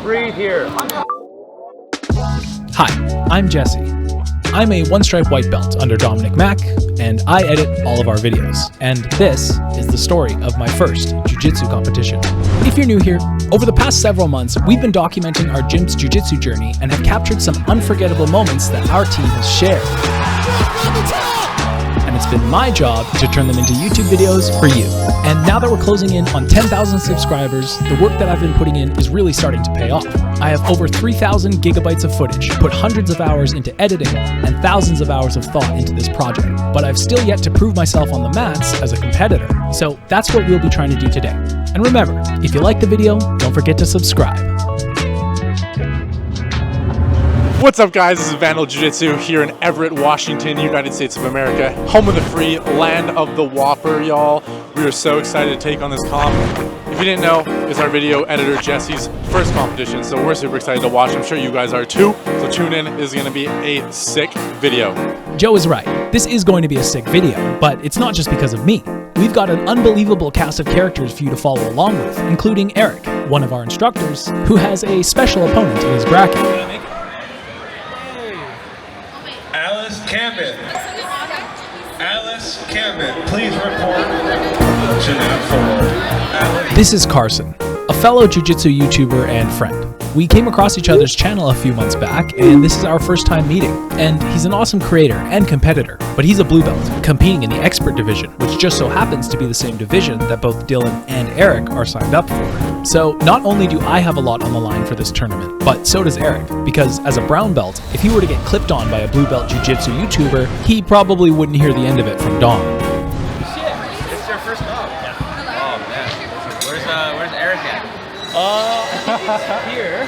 Breathe here. Hi, I'm Jesse. I'm a one-stripe white belt under Dominic Mack, and I edit all of our videos. And this is the story of my first jiu-jitsu competition. If you're new here, over the past several months, we've been documenting our gym's jiu-jitsu journey and have captured some unforgettable moments that our team has shared. And it's been my job to turn them into YouTube videos for you. And now that we're closing in on 10,000 subscribers, the work that I've been putting in is really starting to pay off. I have over 3,000 gigabytes of footage, put hundreds of hours into editing, and thousands of hours of thought into this project. But I've still yet to prove myself on the mats as a competitor. So that's what we'll be trying to do today. And remember, if you like the video, don't forget to subscribe. What's up, guys? This is VNDL Jiu-Jitsu here in Everett, Washington, United States of America, home of the free, land of the Whopper, y'all. We are so excited to take on this comp. If you didn't know, it's our video editor Jesse's first competition, so we're super excited to watch. I'm sure you guys are too, so tune in. It's going to be a sick video. Joe is right. This is going to be a sick video, but it's not just because of me. We've got an unbelievable cast of characters for you to follow along with, including Eric, one of our instructors, who has a special opponent in his bracket. Alice Campbell, please report to that forward. This is Carson, a fellow jiu-jitsu YouTuber and friend. We came across each other's channel a few months back, and this is our first time meeting. And he's an awesome creator and competitor, but he's a blue belt, competing in the expert division, which just so happens to be the same division that both Dylan and Eric are signed up for. So not only do I have a lot on the line for this tournament, but so does Eric, because as a brown belt, if he were to get clipped on by a blue belt jiu-jitsu YouTuber, he probably wouldn't hear the end of it from Dom. Shit, it's your first comp. Yeah. Oh man, where's Eric at? He's here.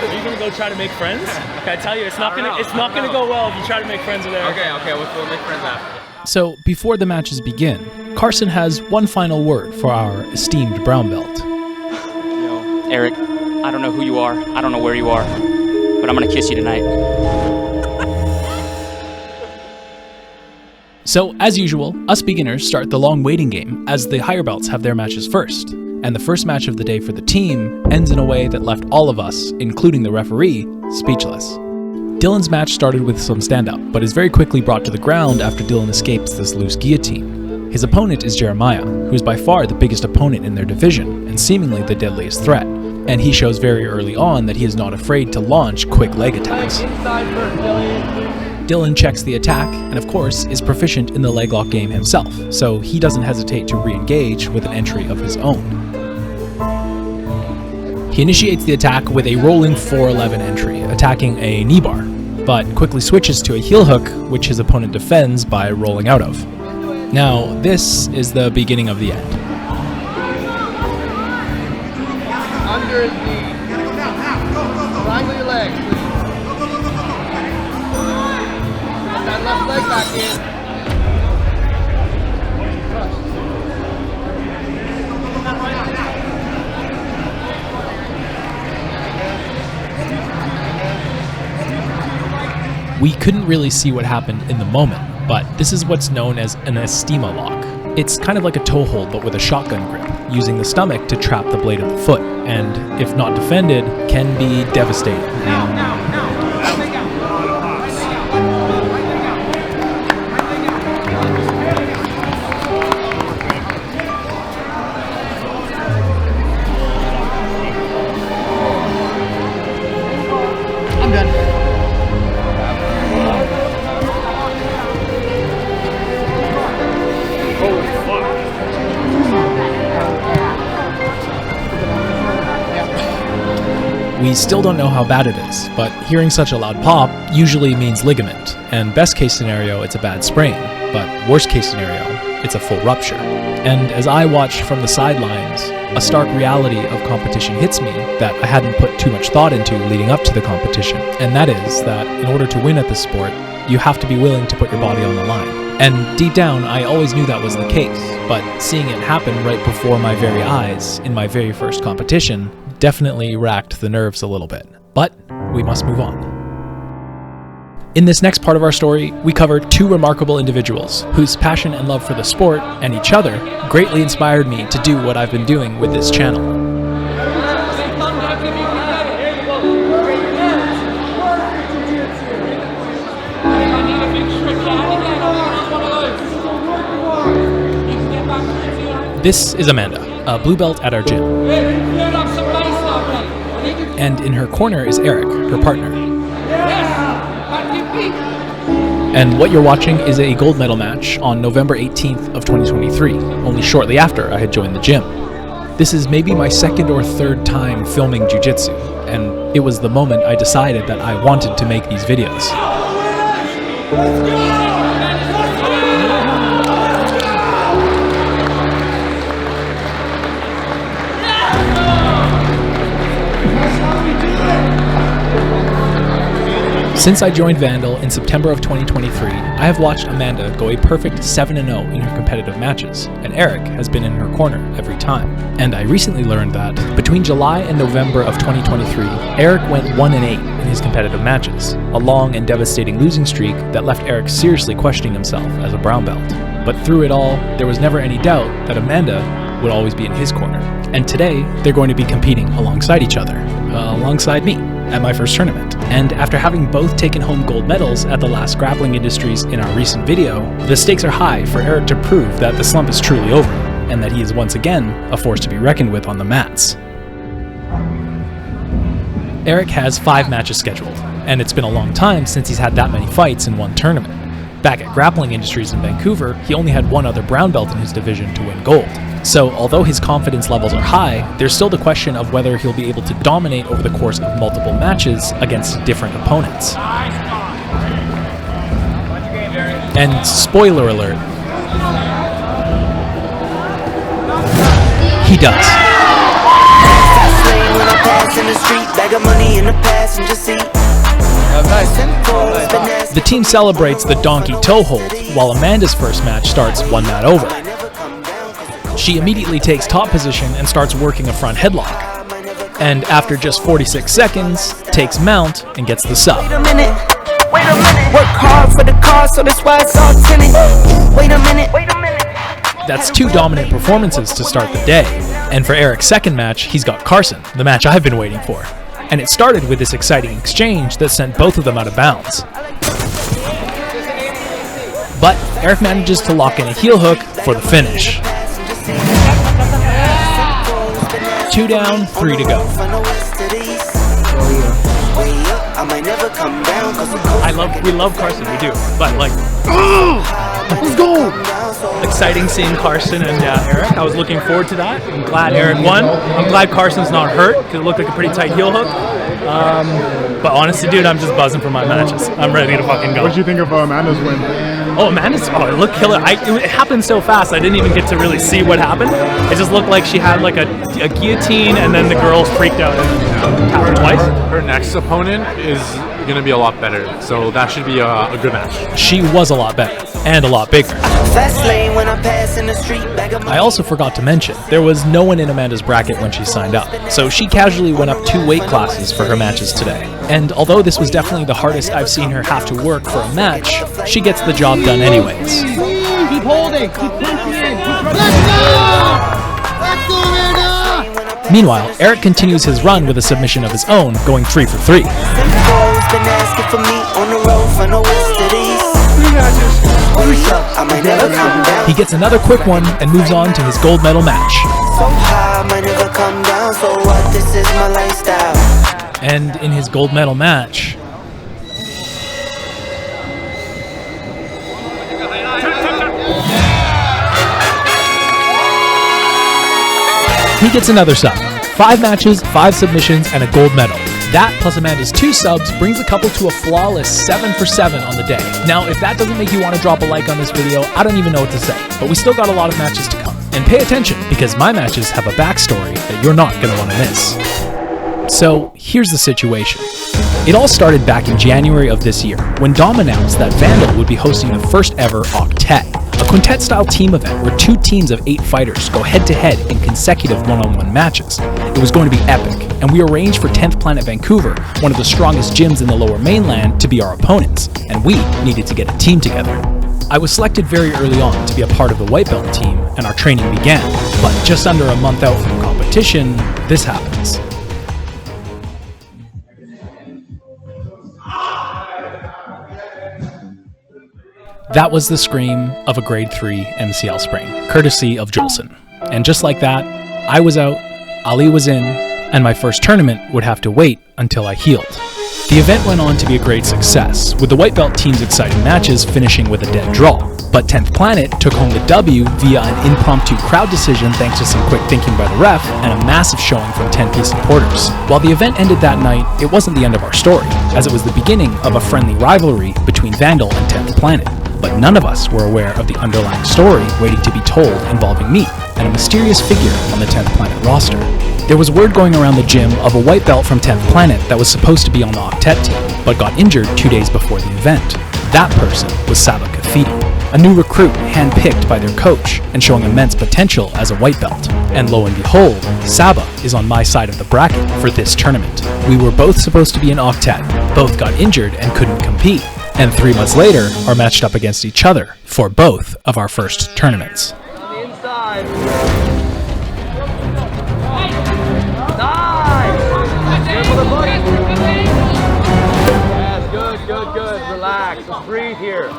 Are you gonna go try to make friends? Can I tell you, it's not gonna go well if you try to make friends with Eric. Okay, we'll make friends after. So before the matches begin, Carson has one final word for our esteemed brown belt. Yo, Eric, I don't know who you are, I don't know where you are, but I'm gonna kiss you tonight. So, as usual, us beginners start the long waiting game as the higher belts have their matches first. And the first match of the day for the team ends in a way that left all of us, including the referee, speechless. Dylan's match started with some stand-up, but is very quickly brought to the ground after Dylan escapes this loose guillotine. His opponent is Jeremiah, who is by far the biggest opponent in their division, and seemingly the deadliest threat. And he shows very early on that he is not afraid to launch quick leg attacks. Dylan checks the attack, and of course, is proficient in the leg lock game himself, so he doesn't hesitate to re-engage with an entry of his own. He initiates the attack with a rolling 411 entry, attacking a knee bar, but quickly switches to a heel hook, which his opponent defends by rolling out of. Now, this is the beginning of the end. Under his knee. Triangle your legs, please. Get that left leg back in. We couldn't really see what happened in the moment, but this is what's known as an estima lock. It's kind of like a toe hold, but with a shotgun grip, using the stomach to trap the blade of the foot, and if not defended, can be devastating. I'm done. We still don't know how bad it is, but hearing such a loud pop usually means ligament, and best case scenario, it's a bad sprain, but worst case scenario, it's a full rupture. And as I watch from the sidelines, a stark reality of competition hits me that I hadn't put too much thought into leading up to the competition, and that is that in order to win at this sport, you have to be willing to put your body on the line. And deep down, I always knew that was the case, but seeing it happen right before my very eyes in my very first competition definitely racked the nerves a little bit. But we must move on. In this next part of our story, we cover two remarkable individuals whose passion and love for the sport and each other greatly inspired me to do what I've been doing with this channel. This is Amanda, a blue belt at our gym. And in her corner is Eric, her partner. And what you're watching is a gold medal match on November 18th of 2023, only shortly after I had joined the gym. This is maybe my second or third time filming jiu-jitsu, and it was the moment I decided that I wanted to make these videos. Since I joined Vandal in September of 2023, I have watched Amanda go a perfect 7-0 in her competitive matches, and Eric has been in her corner every time. And I recently learned that between July and November of 2023, Eric went 1-8 in his competitive matches, a long and devastating losing streak that left Eric seriously questioning himself as a brown belt. But through it all, there was never any doubt that Amanda would always be in his corner. And today, they're going to be competing alongside each other, alongside me, at my first tournament. And after having both taken home gold medals at the last Grappling Industries in our recent video, the stakes are high for Eric to prove that the slump is truly over, and that he is once again a force to be reckoned with on the mats. Eric has 5 matches scheduled, and it's been a long time since he's had that many fights in one tournament. Back at Grappling Industries in Vancouver, he only had one other brown belt in his division to win gold. So although his confidence levels are high, there's still the question of whether he'll be able to dominate over the course of multiple matches against different opponents. And spoiler alert, he does. The team celebrates the donkey toe hold, while Amanda's first match starts one mat over. She immediately takes top position and starts working a front headlock. And after just 46 seconds, takes mount and gets the sub. Wait a minute. Work hard for the car, so that's why it's all tinted. Wait a minute. That's 2 dominant performances to start the day. And for Eric's second match, he's got Carson, the match I've been waiting for. And it started with this exciting exchange that sent both of them out of bounds. But Eric manages to lock in a heel hook for the finish. 2 down, 3 to go. We love Carson, we do. But like, let's go! Exciting seeing Carson and Eric. I was looking forward to that. I'm glad Eric won. I'm glad Carson's not hurt, because it looked like a pretty tight heel hook. But honestly, dude, I'm just buzzing for my matches. I'm ready to fucking go. What did you think of Amanda's win? Oh, it looked killer. It happened so fast, I didn't even get to really see what happened. It just looked like she had like a guillotine, and then the girls freaked out and tapped her twice. Her next opponent is going to be a lot better, so that should be a good match. She was a lot better, and a lot bigger. I also forgot to mention, there was no one in Amanda's bracket when she signed up, so she casually went up 2 weight classes for her matches today. And although this was definitely the hardest I've seen her have to work for a match, she gets the job done anyways. Keep holding, keep punching in. Let's go, Amanda! Meanwhile, Eric continues his run with a submission of his own, going 3 for 3. He gets another quick one and moves on to his gold medal match. And in his gold medal match, he gets another sub. 5 matches, 5 submissions, and a gold medal. That, plus Amanda's 2 subs, brings the couple to a flawless 7 for 7 on the day. Now, if that doesn't make you want to drop a like on this video, I don't even know what to say. But we still got a lot of matches to come. And pay attention, because my matches have a backstory that you're not going to want to miss. So, here's the situation. It all started back in January of this year, when Dom announced that Vandal would be hosting the first ever Octet, a quintet-style team event where 2 teams of 8 fighters go head-to-head in consecutive one-on-one matches. It was going to be epic, and we arranged for 10th Planet Vancouver, one of the strongest gyms in the Lower Mainland, to be our opponents, and we needed to get a team together. I was selected very early on to be a part of the white belt team, and our training began, but just under a month out from competition, this happens. That was the scream of a grade 3 MCL sprain, courtesy of Jolson. And just like that, I was out, Ali was in, and my first tournament would have to wait until I healed. The event went on to be a great success, with the white belt team's exciting matches finishing with a dead draw. But 10th Planet took home the W via an impromptu crowd decision thanks to some quick thinking by the ref and a massive showing from 10-piece supporters. While the event ended that night, it wasn't the end of our story, as it was the beginning of a friendly rivalry between Vandal and 10th Planet. But none of us were aware of the underlying story waiting to be told involving me and a mysterious figure on the 10th Planet roster. There was word going around the gym of a white belt from 10th Planet that was supposed to be on the Octet team, but got injured 2 days before the event. That person was Saba, a new recruit handpicked by their coach and showing immense potential as a white belt. And lo and behold, Saba is on my side of the bracket for this tournament. We were both supposed to be in Octet, both got injured and couldn't compete, and 3 months later are matched up against each other for both of our first tournaments. On the inside. Nice! Careful the button. Yes, good. Relax. Just breathe here.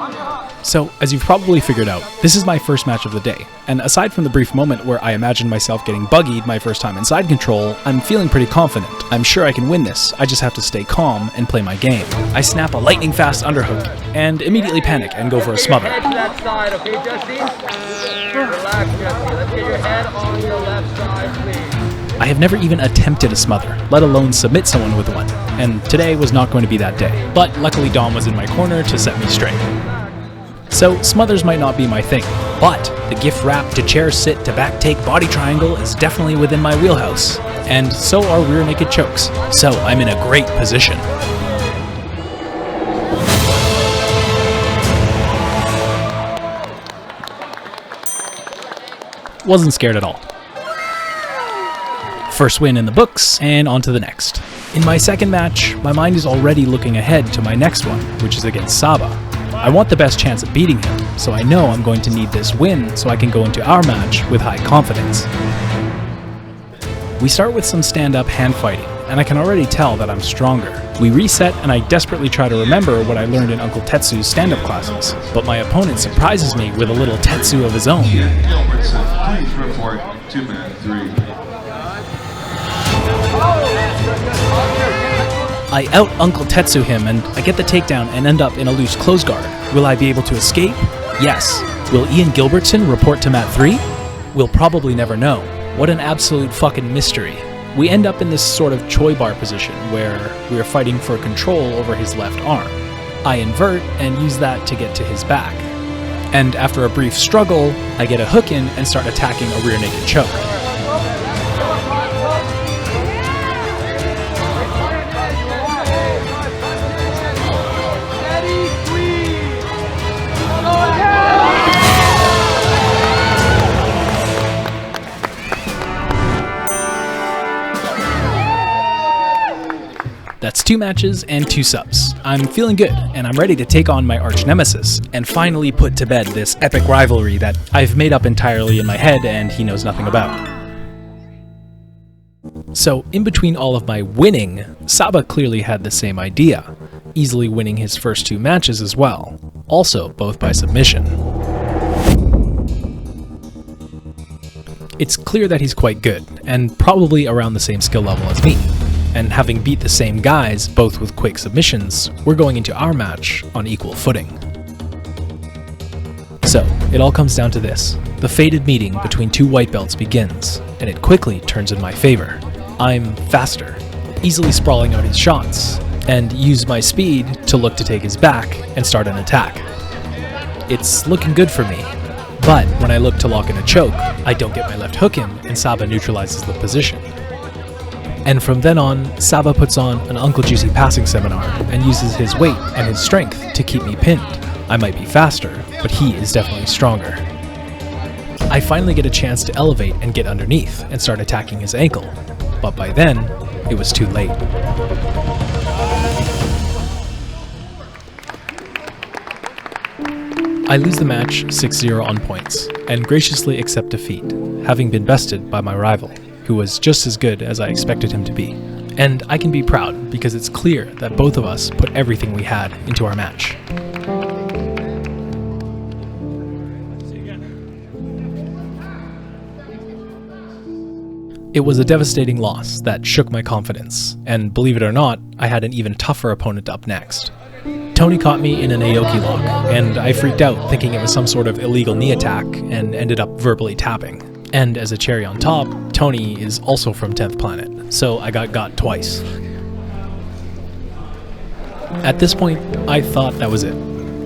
So, as you've probably figured out, this is my first match of the day, and aside from the brief moment where I imagined myself getting buggied my first time in side control, I'm feeling pretty confident. I'm sure I can win this, I just have to stay calm and play my game. I snap a lightning fast underhook, and immediately panic and go for a smother. Head to that side, okay, Jesse? Relax, Jesse. Let's get your head on the left side, please. I have never even attempted a smother, let alone submit someone with one, and today was not going to be that day. But luckily Dom was in my corner to set me straight. So smothers might not be my thing, but the gift wrap to chair sit to back take body triangle is definitely within my wheelhouse, and so are rear naked chokes, so I'm in a great position. Wasn't scared at all. First win in the books, and on to the next. In my second match, my mind is already looking ahead to my next one, which is against Saba. I want the best chance of beating him, so I know I'm going to need this win so I can go into our match with high confidence. We start with some stand-up hand fighting, and I can already tell that I'm stronger. We reset, and I desperately try to remember what I learned in Uncle Tetsu's stand-up classes, but my opponent surprises me with a little Tetsu of his own. Please report to man 3. I out-Uncle Tetsu him, and I get the takedown and end up in a loose close guard. Will I be able to escape? Yes. Will Ian Gilbertson report to mat 3? We'll probably never know. What an absolute fucking mystery. We end up in this sort of Choi bar position, where we are fighting for control over his left arm. I invert and use that to get to his back. And after a brief struggle, I get a hook in and start attacking a rear naked choke. That's 2 matches and 2 subs. I'm feeling good, and I'm ready to take on my arch nemesis, and finally put to bed this epic rivalry that I've made up entirely in my head and he knows nothing about. So, in between all of my winning, Saba clearly had the same idea, easily winning his first 2 matches as well, also both by submission. It's clear that he's quite good, and probably around the same skill level as me. And having beat the same guys, both with quick submissions, we're going into our match on equal footing. So, it all comes down to this. The fated meeting between 2 white belts begins, and it quickly turns in my favor. I'm faster, easily sprawling out his shots, and use my speed to look to take his back and start an attack. It's looking good for me, but when I look to lock in a choke, I don't get my left hook in, and Saba neutralizes the position. And from then on, Saba puts on an Uncle Juicy passing seminar and uses his weight and his strength to keep me pinned. I might be faster, but he is definitely stronger. I finally get a chance to elevate and get underneath and start attacking his ankle, but by then, it was too late. I lose the match 6-0 on points, and graciously accept defeat, having been bested by my rival, who was just as good as I expected him to be. And I can be proud because it's clear that both of us put everything we had into our match. It was a devastating loss that shook my confidence, and believe it or not, I had an even tougher opponent up next. Tony caught me in an Aoki lock, and I freaked out thinking it was some sort of illegal knee attack and ended up verbally tapping. And as a cherry on top, Tony is also from 10th Planet, so I got twice. At this point, I thought that was it.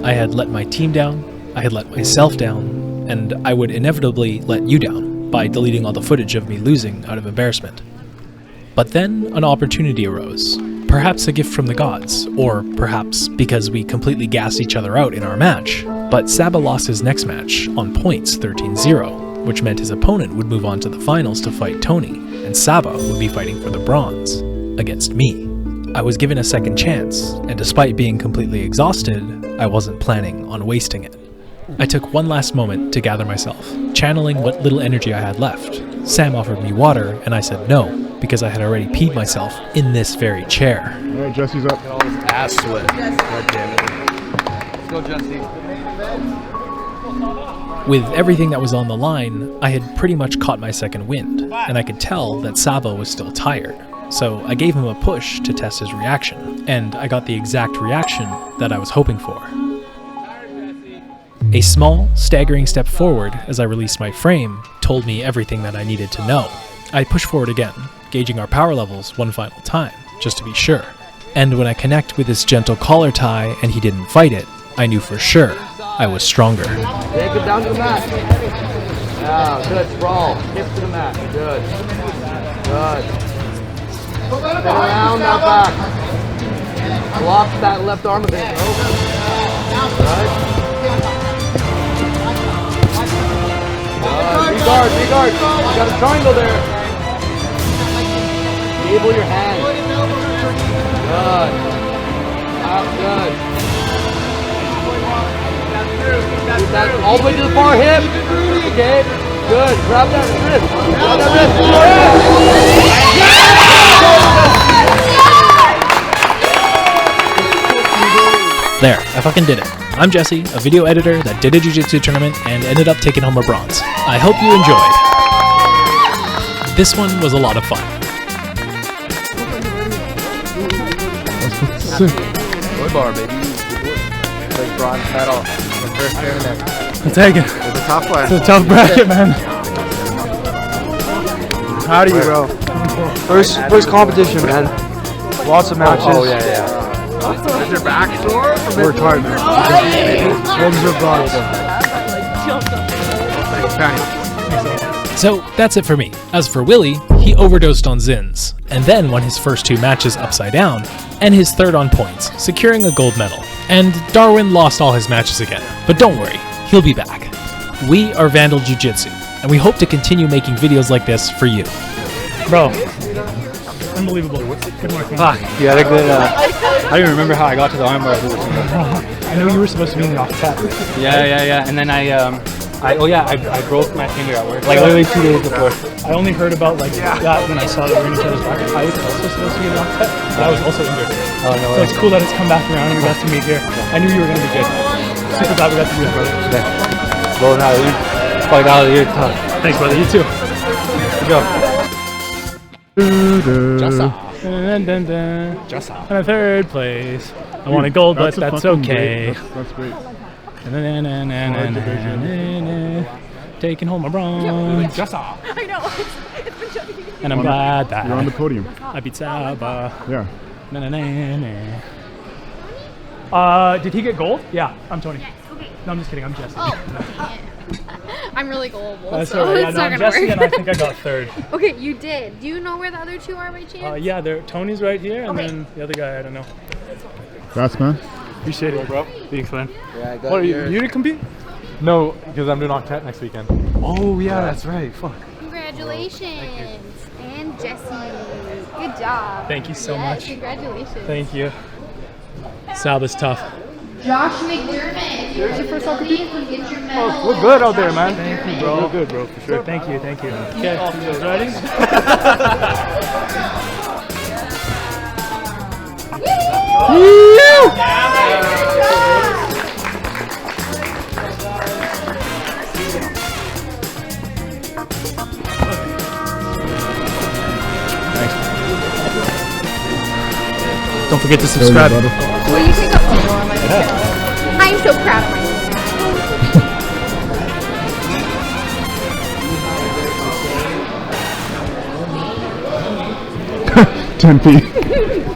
I had let my team down, I had let myself down, and I would inevitably let you down by deleting all the footage of me losing out of embarrassment. But then an opportunity arose. Perhaps a gift from the gods, or perhaps because we completely gassed each other out in our match. But Saba lost his next match on points 13-0, which meant his opponent would move on to the finals to fight Tony, and Saba would be fighting for the bronze against me. I was given a second chance, and despite being completely exhausted, I wasn't planning on wasting it. I took one last moment to gather myself, channeling what little energy I had left. Sam offered me water, and I said no, because I had already peed myself in this very chair. Alright, Jesse's up. Ass sweat. God damn it. Let's go, Jesse. With everything that was on the line, I had pretty much caught my second wind, and I could tell that Sabo was still tired. So I gave him a push to test his reaction, and I got the exact reaction that I was hoping for. A small, staggering step forward as I released my frame told me everything that I needed to know. I pushed forward again, gauging our power levels one final time, just to be sure. And when I connect with this gentle collar tie and he didn't fight it, I knew for sure I was stronger. Take it down to the mat. Yeah, good. Sprawl. Hips to the mat. Good. Good. Spin around that back. Block that left arm a bit. Good. Regard. You got a triangle there. Table your hands. Good. Good. Keep that all the way to the far hip. Okay. Good. Grab that wrist. Grab that wrist. There, I fucking did it. I'm Jesse, a video editor that did a jiu-jitsu tournament and ended up taking home a bronze. I hope you enjoyed. This one was a lot of fun. Boy bar, baby. Big bronze medal. The first tournament. I'll take it. It's a tough one. It's a tough bracket, man. Proud of you, bro. First competition, man. Lots of matches. Oh yeah. Is your back sore? Worked hard, man. Ribs are broad. So that's it for me. As for Willie, he overdosed on Zins, and then won his first two matches upside down, and his third on points, securing a gold medal. And Darwin lost all his matches again, but don't worry, he'll be back. We are VNDL Jiu-Jitsu, and we hope to continue making videos like this for you. Bro. Unbelievable. Good morning. Fuck, you had a good, I don't even remember how I got to the armbar. I know you were supposed to be in the off-tap. Yeah, and then I broke my finger at work. Like literally 2 days before. I only heard about like that when I saw that we were in each other's bracket. I was also supposed to be in the off-tap, but I was also injured. Oh, no So way. it's cool that it's come back around and we got to meet here. I knew you were going to be good. Super glad we got to meet, brother. Blown out of you. Fuck out of you. Tough. Thanks, brother. You too. Good job. And a third place. I want a gold, but that's okay. That's great. Taking home a bronze. I know. And I'm glad that You're on the podium. I beat Saba. Yeah. Did he get gold? Yeah, I'm Tony. Yes, okay. No, I'm just kidding. I'm Jesse. Oh, I'm really gullible, That's so all right. it's Yeah, not no, I'm gonna Jesse, work. and I think I got third. Okay, you did. Do you know where the other two are by chance? Yeah, Tony's right here, and Okay. then the other guy, I don't know. That's man. Appreciate it, bro. Thanks, man. Yeah, I got What are you to compete? No, because I'm doing Octet next weekend. Oh, yeah, that's right. Fuck. Congratulations. And Jesse. Good job. Thank you so Yes, much. Congratulations. Thank you. Saba's tough. Josh McDermott, if you're your first time please get your medal. Oh, we're good out there, man. Thank you, bro. We're good, bro, for sure. Thank you. Okay, you guys ready? forget to subscribe. Will you take a I'm so proud of myself. 10 feet.